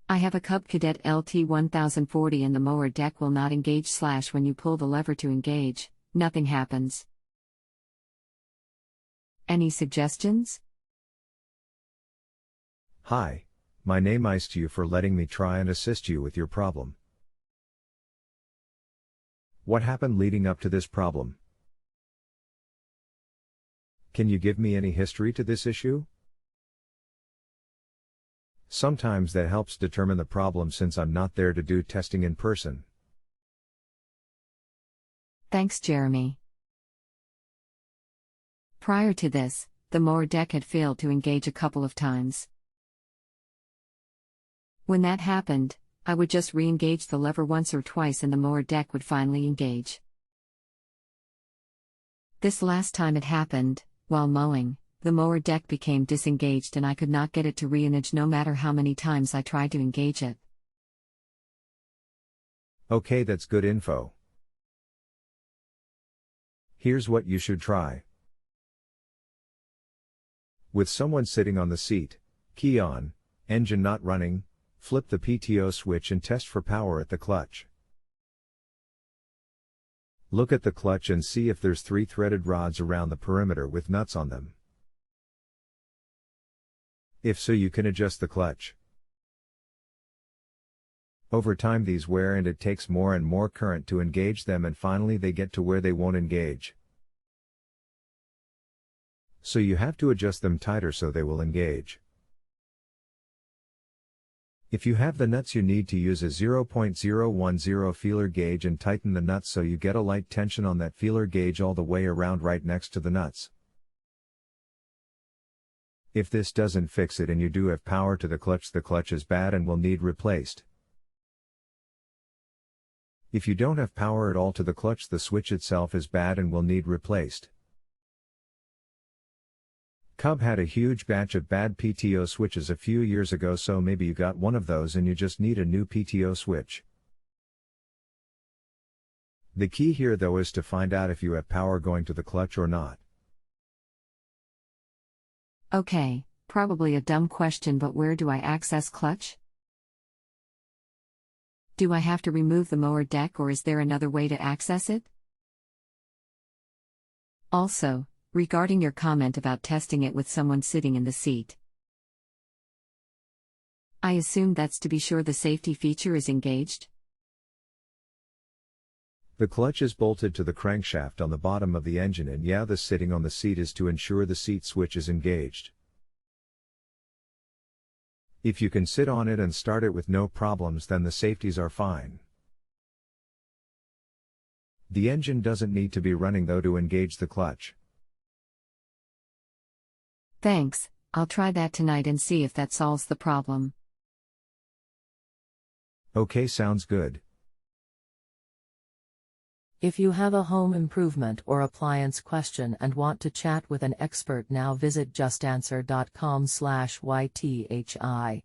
I have a Cub Cadet LT1040 and the mower deck will not engage / when you pull the lever to engage, nothing happens. Any suggestions? Hi, my name is to you for letting me try and assist you with your problem. What happened leading up to this problem? Can you give me any history to this issue? Sometimes that helps determine the problem since I'm not there to do testing in person. Thanks, Jeremy. Prior to this, the mower deck had failed to engage a couple of times. When that happened, I would just re-engage the lever once or twice and the mower deck would finally engage. This last time it happened, while mowing, the mower deck became disengaged and I could not get it to re-enage no matter how many times I tried to engage it. Okay, that's good info. Here's what you should try. With someone sitting on the seat, key on, engine not running, flip the PTO switch and test for power at the clutch. Look at the clutch and see if there's 3 threaded rods around the perimeter with nuts on them. If so, you can adjust the clutch. Over time these wear and it takes more and more current to engage them and finally they get to where they won't engage. So you have to adjust them tighter so they will engage. If you have the nuts you need to use a 0.010 feeler gauge and tighten the nuts so you get a light tension on that feeler gauge all the way around right next to the nuts. If this doesn't fix it and you do have power to the clutch is bad and will need replaced. If you don't have power at all to the clutch, the switch itself is bad and will need replaced. Cub had a huge batch of bad PTO switches a few years ago, so maybe you got one of those and you just need a new PTO switch. The key here though is to find out if you have power going to the clutch or not. Okay, probably a dumb question, but where do I access clutch? Do I have to remove the mower deck or is there another way to access it? Also, regarding your comment about testing it with someone sitting in the seat. I assume that's to be sure the safety feature is engaged? The clutch is bolted to the crankshaft on the bottom of the engine and yeah, the sitting on the seat is to ensure the seat switch is engaged. If you can sit on it and start it with no problems, then the safeties are fine. The engine doesn't need to be running though to engage the clutch. Thanks, I'll try that tonight and see if that solves the problem. Okay, sounds good. If you have a home improvement or appliance question and want to chat with an expert now, visit justanswer.com/YTHI.